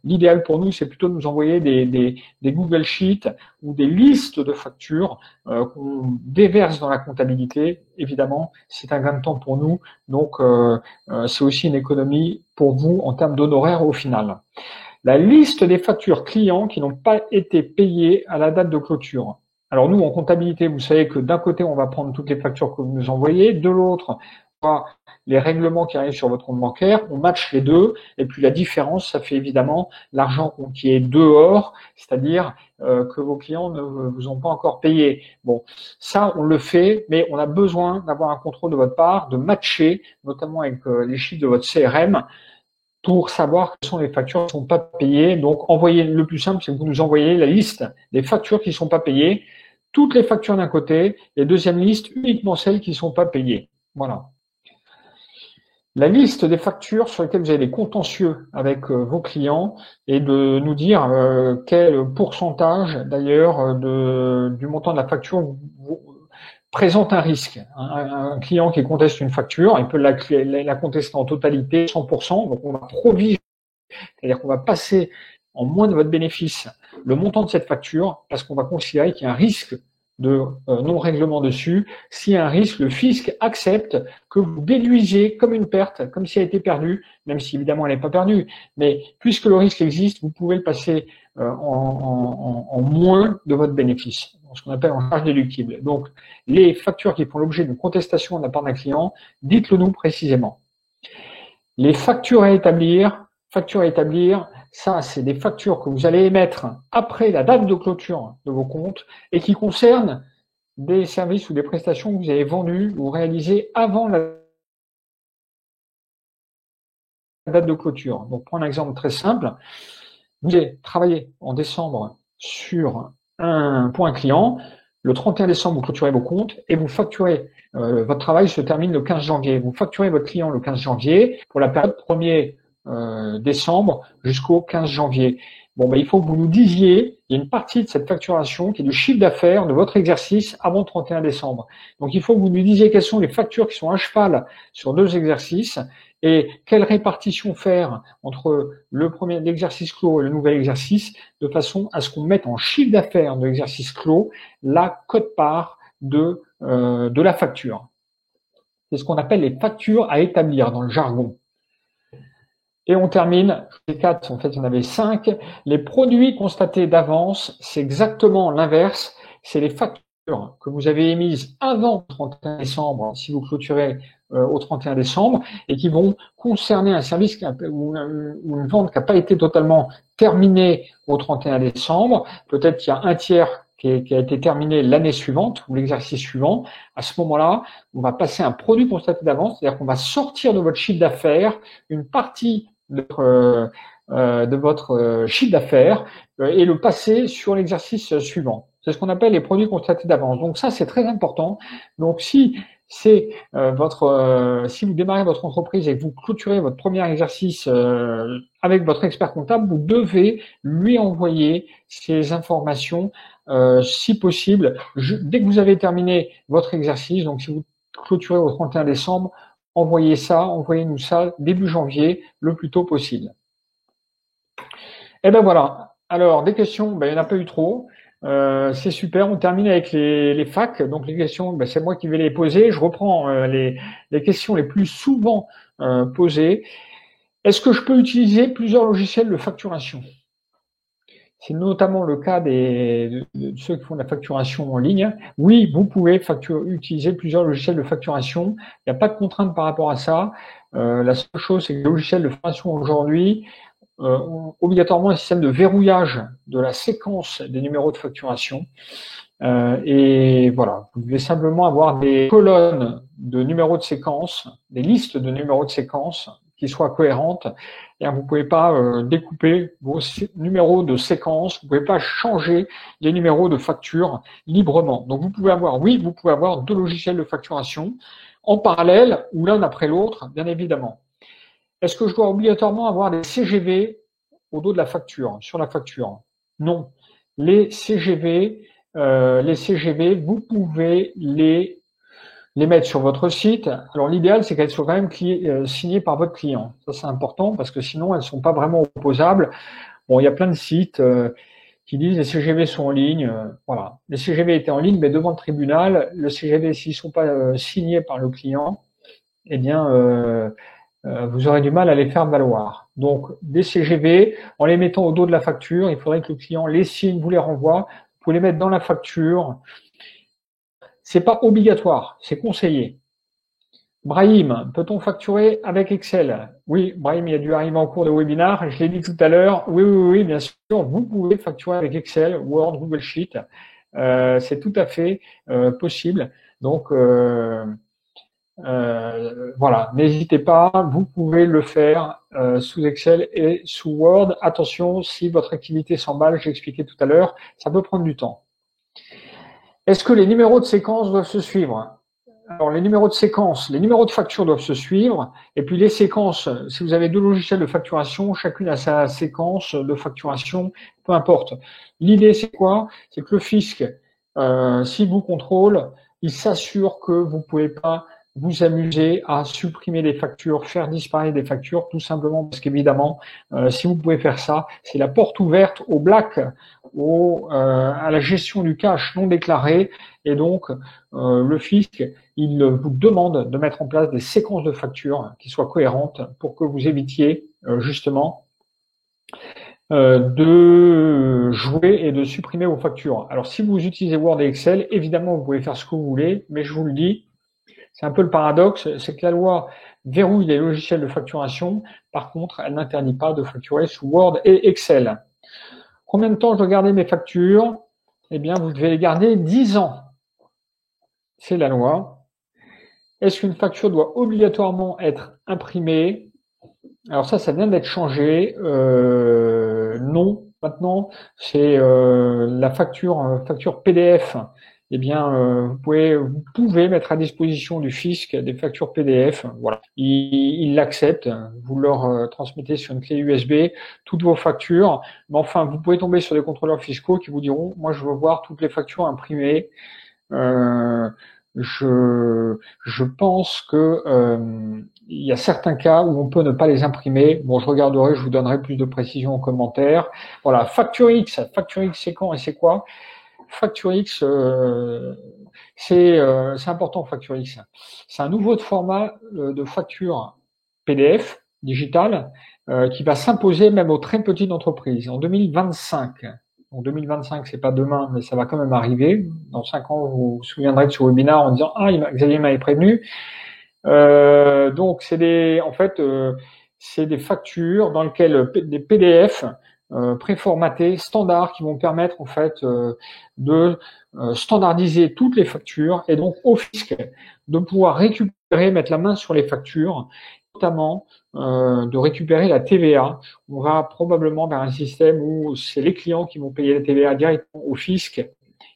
l'idéal pour nous, c'est plutôt de nous envoyer des Google Sheets ou des listes de factures qu'on déverse dans la comptabilité. Évidemment, c'est un gain de temps pour nous, donc c'est aussi une économie pour vous en termes d'honoraires au final. La liste des factures clients qui n'ont pas été payées à la date de clôture. Alors nous, en comptabilité, vous savez que d'un côté, on va prendre toutes les factures que vous nous envoyez, de l'autre, voit les règlements qui arrivent sur votre compte bancaire, on match les deux, et puis la différence, ça fait évidemment l'argent qui est dehors, c'est-à-dire que vos clients ne vous ont pas encore payé. Bon, ça, on le fait, mais on a besoin d'avoir un contrôle de votre part, de matcher, notamment avec les chiffres de votre CRM, pour savoir quelles sont les factures qui ne sont pas payées. Donc, envoyez, le plus simple, c'est que vous nous envoyez la liste des factures qui ne sont pas payées, toutes les factures d'un côté, et deuxième liste, uniquement celles qui ne sont pas payées. Voilà. La liste des factures sur lesquelles vous avez des contentieux avec vos clients et de nous dire quel pourcentage d'ailleurs du montant de la facture vous présente un risque. Un client qui conteste une facture, il peut la contester en totalité, 100%, donc on va provisionner, c'est-à-dire qu'on va passer en moins de votre bénéfice le montant de cette facture parce qu'on va considérer qu'il y a un risque de non-règlement dessus. S'il y a un risque, le fisc accepte que vous déduisez comme une perte, comme si elle était perdue, même si évidemment elle n'est pas perdue. Mais puisque le risque existe, vous pouvez le passer en moins de votre bénéfice, ce qu'on appelle en charge déductible. Donc, les factures qui font l'objet d'une contestation de la part d'un client, dites-le nous précisément. Les factures à établir, ça, c'est des factures que vous allez émettre après la date de clôture de vos comptes et qui concernent des services ou des prestations que vous avez vendus ou réalisés avant la date de clôture. Donc, pour un exemple très simple, vous avez travaillé en décembre pour un client. Le 31 décembre, vous clôturez vos comptes et vous facturez. Votre travail se termine le 15 janvier. Vous facturez votre client le 15 janvier pour la période 1er décembre jusqu'au 15 janvier. Bon, ben, il faut que vous nous disiez, il y a une partie de cette facturation qui est du chiffre d'affaires de votre exercice avant le 31 décembre. Donc, il faut que vous nous disiez quelles sont les factures qui sont à cheval sur 2 exercices et quelle répartition faire entre l'exercice clos et le nouvel exercice de façon à ce qu'on mette en chiffre d'affaires de l'exercice clos la quote-part de la facture. C'est ce qu'on appelle les factures à établir dans le jargon. Et on termine, les 4, en fait, il y en avait 5. Les produits constatés d'avance, c'est exactement l'inverse. C'est les factures que vous avez émises avant le 31 décembre, si vous clôturez au 31 décembre, et qui vont concerner un service ou une vente qui n'a pas été totalement terminée au 31 décembre. Peut-être qu'il y a un tiers qui a été terminé l'année suivante ou l'exercice suivant. À ce moment-là, on va passer un produit constaté d'avance, c'est-à-dire qu'on va sortir de votre chiffre d'affaires une partie de votre chiffre d'affaires et le passer sur l'exercice suivant. C'est ce qu'on appelle les produits constatés d'avance. Donc ça, c'est très important. Donc si c'est si vous démarrez votre entreprise et que vous clôturez votre premier exercice avec votre expert comptable, vous devez lui envoyer ces informations si possible dès que vous avez terminé votre exercice. Donc si vous clôturez au 31 décembre, envoyez-nous ça début janvier, le plus tôt possible. Et ben voilà. Alors, des questions, ben, il n'y en a pas eu trop. C'est super. On termine avec les facs. Donc, les questions, ben, c'est moi qui vais les poser. Je reprends les questions les plus souvent posées. Est-ce que je peux utiliser plusieurs logiciels de facturation? C'est notamment le cas de ceux qui font de la facturation en ligne. Oui, vous pouvez utiliser plusieurs logiciels de facturation. Il n'y a pas de contrainte par rapport à ça. La seule chose, c'est que les logiciels de facturation aujourd'hui ont obligatoirement un système de verrouillage de la séquence des numéros de facturation. Et voilà, vous devez simplement avoir des colonnes de numéros de séquence, des listes de numéros de séquence qui soient cohérentes. Et vous ne pouvez pas découper vos numéros de séquence, vous ne pouvez pas changer les numéros de facture librement. Donc vous pouvez avoir 2 logiciels de facturation en parallèle ou l'un après l'autre, bien évidemment. Est-ce que je dois obligatoirement avoir des CGV au dos de la facture, sur la facture? Non. Les CGV, vous pouvez les mettre sur votre site. Alors l'idéal, c'est qu'elles soient quand même signées par votre client. Ça, c'est important parce que sinon, elles ne sont pas vraiment opposables. Bon, il y a plein de sites qui disent les CGV sont en ligne. Voilà. Les CGV étaient en ligne, mais devant le tribunal, le CGV, s'ils ne sont pas signés par le client, eh bien, vous aurez du mal à les faire valoir. Donc, des CGV, en les mettant au dos de la facture, il faudrait que le client les signe, vous les renvoie. Vous pouvez les mettre dans la facture. C'est pas obligatoire, c'est conseillé. Brahim, peut-on facturer avec Excel? Oui, Brahim, il a dû arriver en cours de webinaire. Je l'ai dit tout à l'heure. Oui, oui, oui, bien sûr, vous pouvez facturer avec Excel, Word, Google Sheet. C'est tout à fait possible. Donc, voilà, n'hésitez pas, vous pouvez le faire sous Excel et sous Word. Attention, si votre activité s'emballe, j'ai expliqué tout à l'heure, ça peut prendre du temps. Est-ce que les numéros de séquence doivent se suivre? Alors, les numéros de séquence, les numéros de facture doivent se suivre. Et puis, les séquences, si vous avez deux logiciels de facturation, chacune a sa séquence de facturation, peu importe. L'idée, c'est quoi? C'est que le fisc, s'il vous contrôle, il s'assure que vous ne pouvez pas vous amuser à supprimer des factures, faire disparaître des factures, tout simplement parce qu'évidemment, si vous pouvez faire ça, c'est la porte ouverte au black, à la gestion du cash non déclaré. Et donc, le fisc, il vous demande de mettre en place des séquences de factures qui soient cohérentes pour que vous évitiez justement de jouer et de supprimer vos factures. Alors, si vous utilisez Word et Excel, évidemment, vous pouvez faire ce que vous voulez, mais je vous le dis, c'est un peu le paradoxe, c'est que la loi verrouille les logiciels de facturation. Par contre, elle n'interdit pas de facturer sous Word et Excel. Combien de temps je dois garder mes factures? Eh bien, vous devez les garder 10 ans. C'est la loi. Est-ce qu'une facture doit obligatoirement être imprimée? Alors ça vient d'être changé. Non, maintenant, c'est la facture PDF. Eh bien, vous pouvez mettre à disposition du fisc des factures PDF. Voilà, ils l'acceptent. Vous leur transmettez sur une clé USB toutes vos factures. Mais enfin, vous pouvez tomber sur des contrôleurs fiscaux qui vous diront, moi, je veux voir toutes les factures imprimées. Je pense que il y a certains cas où on peut ne pas les imprimer. Bon, je regarderai, je vous donnerai plus de précisions en commentaire. Voilà, FactureX c'est quand et c'est quoi? FactureX, c'est important FactureX. C'est un nouveau format de facture PDF digitale qui va s'imposer même aux très petites entreprises en 2025. En 2025, c'est pas demain, mais ça va quand même arriver. Dans 5 ans, vous vous souviendrez de ce webinaire en disant Xavier m'avait prévenu. Donc c'est des factures dans lesquelles des PDF préformatés, standards, qui vont permettre en fait de standardiser toutes les factures et donc au fisc de pouvoir récupérer, mettre la main sur les factures, notamment de récupérer la TVA. On va probablement vers un système où c'est les clients qui vont payer la TVA directement au fisc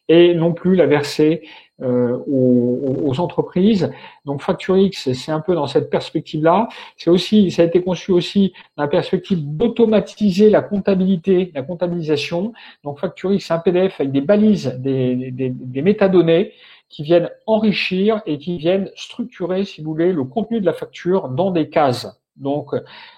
et non plus la verser aux entreprises. Donc FactureX, c'est un peu dans cette perspective-là. Ça a été conçu aussi dans la perspective d'automatiser la comptabilité, la comptabilisation. Donc FactureX, c'est un PDF avec des balises, des métadonnées qui viennent enrichir et qui viennent structurer, si vous voulez, le contenu de la facture dans des cases. Donc,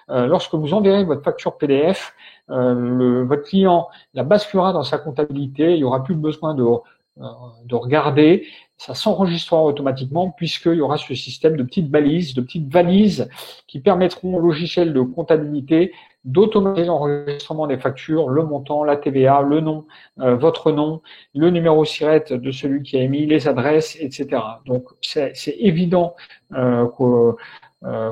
lorsque vous enverrez votre facture PDF, votre client la basculera dans sa comptabilité. Il n'y aura plus besoin de regarder. Ça s'enregistrera automatiquement puisqu'il y aura ce système de petites balises, de petites valises qui permettront au logiciel de comptabilité d'automatiser l'enregistrement des factures, le montant, la TVA, le nom, votre nom, le numéro SIRET de celui qui a émis, les adresses, etc. Donc, c'est évident que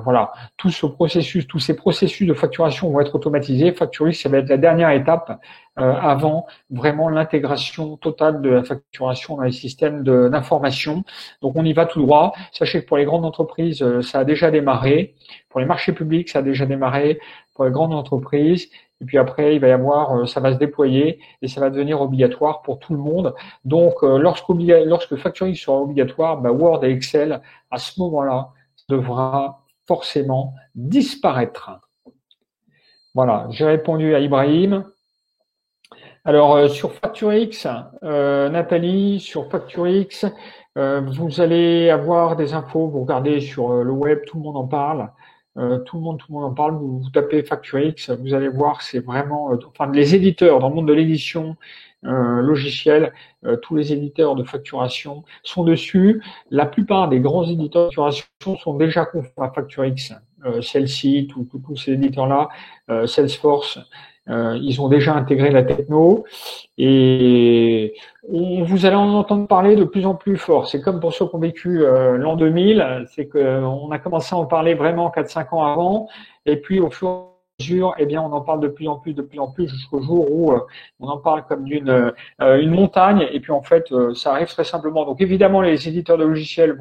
voilà, tous ces processus de facturation vont être automatisés. FactureX, ça va être la dernière étape avant vraiment l'intégration totale de la facturation dans les systèmes d'information. Donc, on y va tout droit. Sachez que pour les grandes entreprises, ça a déjà démarré. Pour les marchés publics, ça a déjà démarré. Pour les grandes entreprises, et puis après, il va y avoir, ça va se déployer et ça va devenir obligatoire pour tout le monde. Donc, lorsque FactureX sera obligatoire, Word et Excel, à ce moment-là, devra forcément disparaître. Voilà, j'ai répondu à Ibrahim. Alors, sur FactureX, Nathalie, sur FactureX, vous allez avoir des infos, vous regardez sur le web, tout le monde en parle. Tout le monde en parle. Vous tapez FactureX, vous allez voir, c'est vraiment, les éditeurs dans le monde de l'édition logicielle, tous les éditeurs de facturation sont dessus. La plupart des grands éditeurs de facturation sont déjà conformes à FactureX. Celle-ci, tous ces éditeurs-là, Salesforce Ils ont déjà intégré la techno et vous allez en entendre parler de plus en plus fort. C'est comme pour ceux qui ont vécu l'an 2000, c'est qu'on a commencé à en parler vraiment 4-5 ans avant, et puis au fur et à mesure, eh bien, on en parle de plus en plus, jusqu'au jour où on en parle comme d'une une montagne, et puis en fait, ça arrive très simplement. Donc évidemment, les éditeurs de logiciels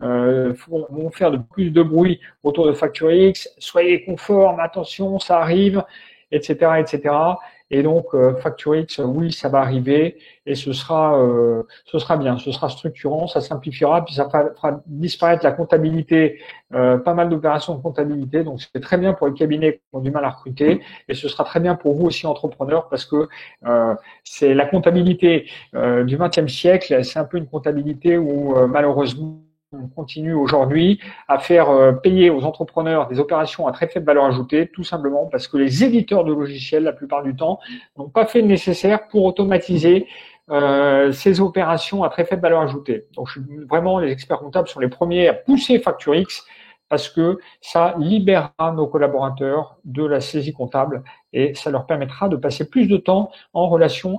vont faire de plus de bruit autour de FactoryX. Soyez conformes, attention, ça arrive, etc., etc. Et donc FactoryX, oui, ça va arriver et ce sera bien, ce sera structurant, ça simplifiera, puis ça fera disparaître la comptabilité, pas mal d'opérations de comptabilité. Donc c'est très bien pour les cabinets qui ont du mal à recruter et ce sera très bien pour vous aussi entrepreneurs parce que c'est la comptabilité du XXe siècle, c'est un peu une comptabilité où malheureusement on continue aujourd'hui à faire payer aux entrepreneurs des opérations à très faible valeur ajoutée, tout simplement parce que les éditeurs de logiciels, la plupart du temps, n'ont pas fait le nécessaire pour automatiser ces opérations à très faible valeur ajoutée. Donc, vraiment, les experts comptables sont les premiers à pousser FactureX parce que ça libérera nos collaborateurs de la saisie comptable et ça leur permettra de passer plus de temps en relation